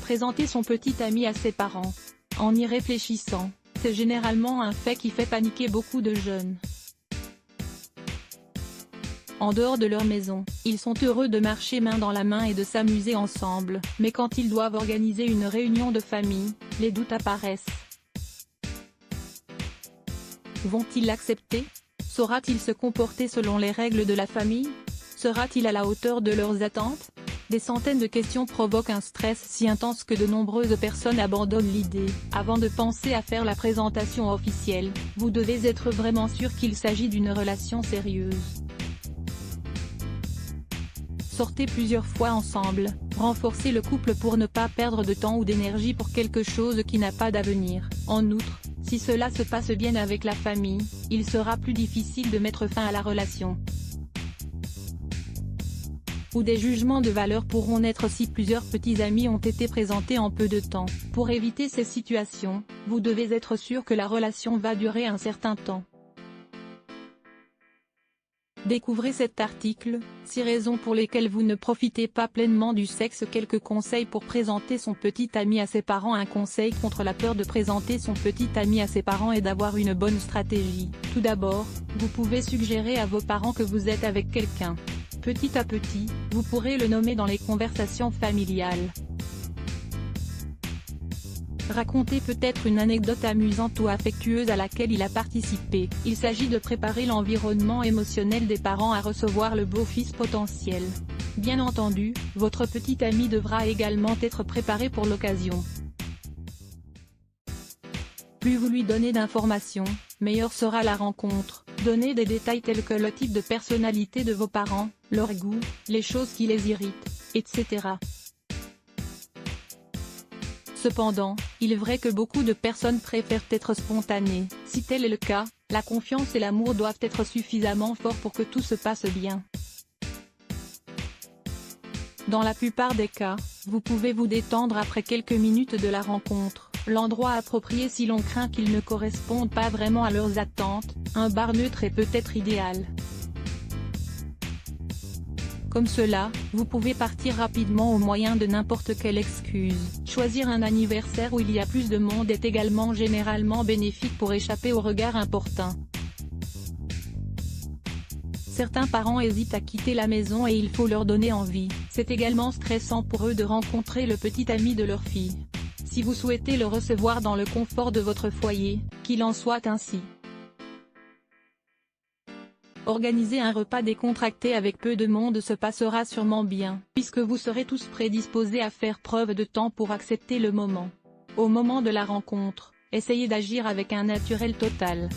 présenter son petit ami à ses parents. En y réfléchissant, c'est généralement un fait qui fait paniquer beaucoup de jeunes. En dehors de leur maison, ils sont heureux de marcher main dans la main et de s'amuser ensemble, mais quand ils doivent organiser une réunion de famille, les doutes apparaissent. Vont-ils l'accepter? Saura-t-il se comporter selon les règles de la famille? Sera-t-il à la hauteur de leurs attentes? Des centaines de questions provoquent un stress si intense que de nombreuses personnes abandonnent l'idée. Avant de penser à faire la présentation officielle, vous devez être vraiment sûr qu'il s'agit d'une relation sérieuse. Sortez plusieurs fois ensemble, renforcez le couple pour ne pas perdre de temps ou d'énergie pour quelque chose qui n'a pas d'avenir. En outre, si cela se passe bien avec la famille, il sera plus difficile de mettre fin à la relation. Ou des jugements de valeur pourront naître si plusieurs petits amis ont été présentés en peu de temps. Pour éviter ces situations, vous devez être sûr que la relation va durer un certain temps. Découvrez cet article, 6 raisons pour lesquelles vous ne profitez pas pleinement du sexe. Quelques conseils pour présenter son petit ami à ses parents. Un conseil contre la peur de présenter son petit ami à ses parents est d'avoir une bonne stratégie. Tout d'abord, vous pouvez suggérer à vos parents que vous êtes avec quelqu'un. Petit à petit, vous pourrez le nommer dans les conversations familiales. Racontez peut-être une anecdote amusante ou affectueuse à laquelle il a participé. Il s'agit de préparer l'environnement émotionnel des parents à recevoir le beau-fils potentiel. Bien entendu, votre petit ami devra également être préparé pour l'occasion. Plus vous lui donnez d'informations, meilleure sera la rencontre. Donnez des détails tels que le type de personnalité de vos parents, leur goût, les choses qui les irritent, etc. Cependant, il est vrai que beaucoup de personnes préfèrent être spontanées. Si tel est le cas, la confiance et l'amour doivent être suffisamment forts pour que tout se passe bien. Dans la plupart des cas, vous pouvez vous détendre après quelques minutes de la rencontre. L'endroit approprié si l'on craint qu'il ne corresponde pas vraiment à leurs attentes, un bar neutre est peut-être idéal. Comme cela, vous pouvez partir rapidement au moyen de n'importe quelle excuse. Choisir un anniversaire où il y a plus de monde est également généralement bénéfique pour échapper aux regards importuns. Certains parents hésitent à quitter la maison et il faut leur donner envie. C'est également stressant pour eux de rencontrer le petit ami de leur fille. Si vous souhaitez le recevoir dans le confort de votre foyer, qu'il en soit ainsi. Organiser un repas décontracté avec peu de monde se passera sûrement bien, puisque vous serez tous prédisposés à faire preuve de temps pour accepter le moment. Au moment de la rencontre, essayez d'agir avec un naturel total.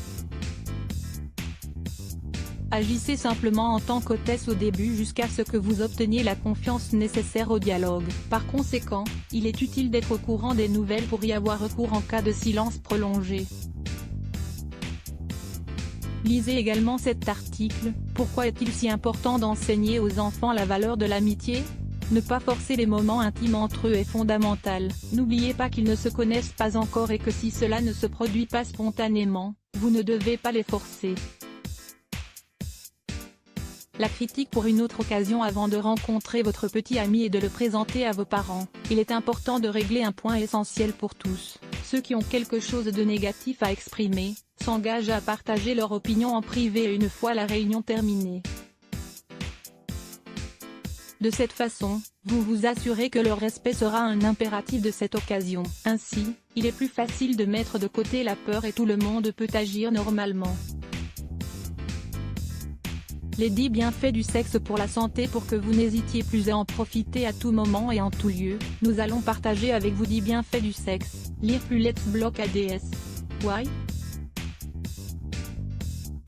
Agissez simplement en tant qu'hôtesse au début jusqu'à ce que vous obteniez la confiance nécessaire au dialogue. Par conséquent, il est utile d'être au courant des nouvelles pour y avoir recours en cas de silence prolongé. Lisez également cet article, pourquoi est-il si important d'enseigner aux enfants la valeur de l'amitié? Ne pas forcer les moments intimes entre eux est fondamental. N'oubliez pas qu'ils ne se connaissent pas encore et que si cela ne se produit pas spontanément, vous ne devez pas les forcer. La critique pour une autre occasion. Avant de rencontrer votre petit ami et de le présenter à vos parents, il est important de régler un point essentiel pour tous. Ceux qui ont quelque chose de négatif à exprimer, s'engagent à partager leur opinion en privé une fois la réunion terminée. De cette façon, vous vous assurez que le respect sera un impératif de cette occasion. Ainsi, il est plus facile de mettre de côté la peur et tout le monde peut agir normalement. Les 10 bienfaits du sexe pour la santé. Pour que vous n'hésitiez plus à en profiter à tout moment et en tout lieu, nous allons partager avec vous 10 bienfaits du sexe. Lire plus Let's Block ADS. Why?